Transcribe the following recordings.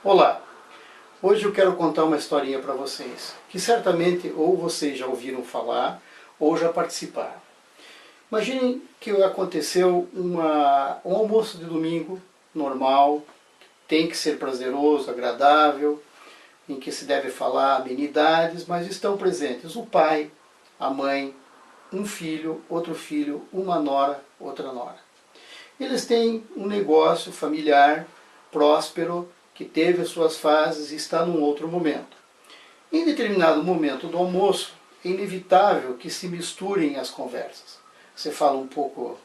Olá, hoje eu quero contar uma historinha para vocês, que certamente ou vocês já ouviram falar ou já participaram. Imaginem que aconteceu um almoço de domingo normal, tem que ser prazeroso, agradável, em que se deve falar amenidades, mas estão presentes o pai, a mãe, um filho, uma nora, outra nora. Eles têm um negócio familiar próspero, que teve as suas fases e está num outro momento. Em determinado momento do almoço, é inevitável que se misturem as conversas. Você fala um pouco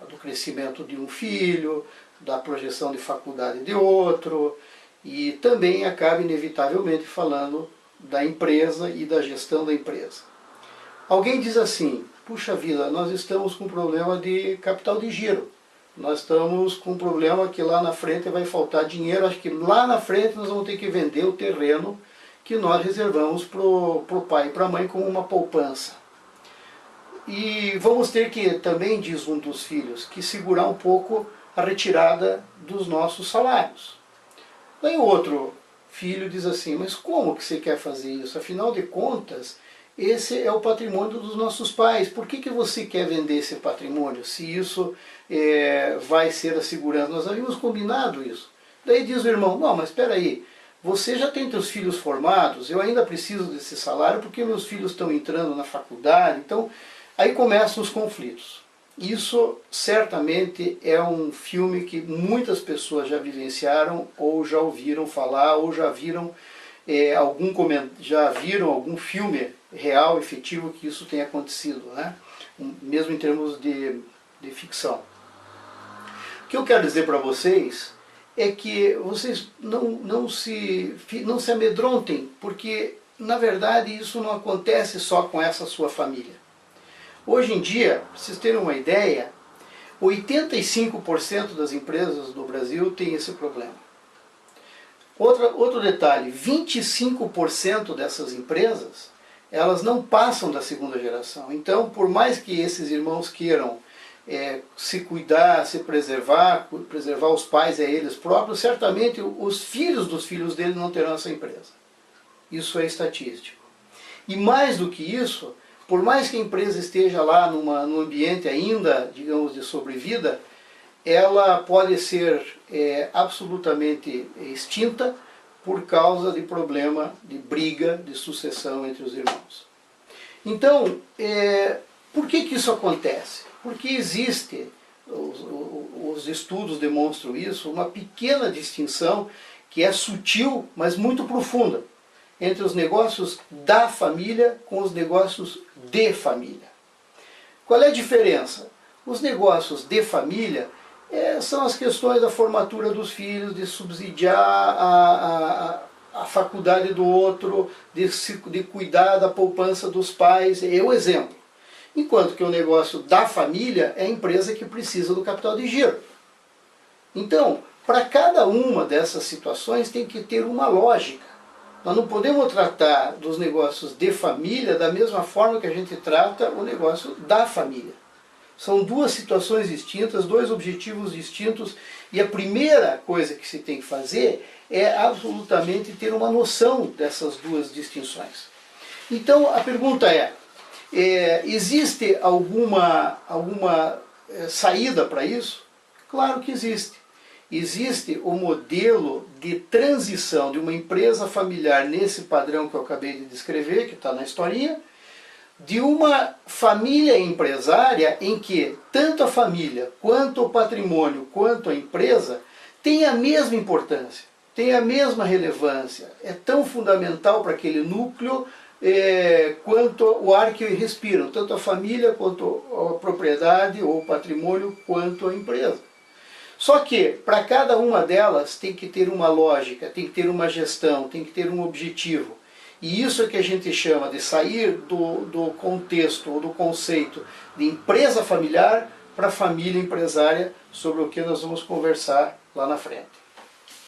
do crescimento de um filho, da projeção de faculdade de outro, e também acaba inevitavelmente falando da empresa e da gestão da empresa. Alguém diz assim: puxa vida, nós estamos com problema de capital de giro. Nós estamos com um problema que lá na frente vai faltar dinheiro, acho que lá na frente nós vamos ter que vender o terreno que nós reservamos para o pai e para a mãe como uma poupança. E vamos ter que, também diz um dos filhos, que segurar um pouco a retirada dos nossos salários. Daí o outro filho diz assim: mas como que você quer fazer isso? Afinal de contas, esse é o patrimônio dos nossos pais. Por que você quer vender esse patrimônio, se isso vai ser a segurança? Nós havíamos combinado isso. Daí diz o irmão: não, mas espera aí, você já tem seus filhos formados, eu ainda preciso desse salário porque meus filhos estão entrando na faculdade. Então, aí começam os conflitos. Isso certamente é um filme que muitas pessoas já vivenciaram, ou já ouviram falar, ou já viram algum filme real, efetivo, que isso tenha acontecido, né? Mesmo em termos de ficção. O que eu quero dizer para vocês é que vocês não se amedrontem, porque na verdade isso não acontece só com essa sua família. Hoje em dia, para vocês terem uma ideia, 85% das empresas do Brasil têm esse problema. Outro detalhe: 25% dessas empresas, elas não passam da segunda geração. Então, por mais que esses irmãos queiram se cuidar, se preservar os pais a eles próprios, certamente os filhos dos filhos deles não terão essa empresa. Isso é estatístico. E mais do que isso, por mais que a empresa esteja lá num ambiente ainda, digamos, de sobrevida, ela pode ser absolutamente extinta por causa de problema de briga, de sucessão entre os irmãos. Então, por que isso acontece? Porque existe, os estudos demonstram isso, uma pequena distinção que é sutil, mas muito profunda, entre os negócios da família com os negócios de família. Qual é a diferença? Os negócios de família são as questões da formatura dos filhos, de subsidiar a faculdade do outro, de cuidar da poupança dos pais, é o exemplo. Enquanto que o negócio da família é a empresa que precisa do capital de giro. Então, para cada uma dessas situações tem que ter uma lógica. Nós não podemos tratar dos negócios de família da mesma forma que a gente trata o negócio da família. São duas situações distintas, dois objetivos distintos, e a primeira coisa que se tem que fazer é absolutamente ter uma noção dessas duas distinções. Então a pergunta existe alguma saída para isso? Claro que existe. Existe o modelo de transição de uma empresa familiar nesse padrão que eu acabei de descrever, que está na historinha, de uma família empresária em que tanto a família, quanto o patrimônio, quanto a empresa tem a mesma importância, tem a mesma relevância, é tão fundamental para aquele núcleo quanto o ar que respiram, tanto a família, quanto a propriedade ou o patrimônio, quanto a empresa. Só que, para cada uma delas, tem que ter uma lógica, tem que ter uma gestão, tem que ter um objetivo. E isso é que a gente chama de sair do contexto ou do conceito de empresa familiar para a família empresária, sobre o que nós vamos conversar lá na frente.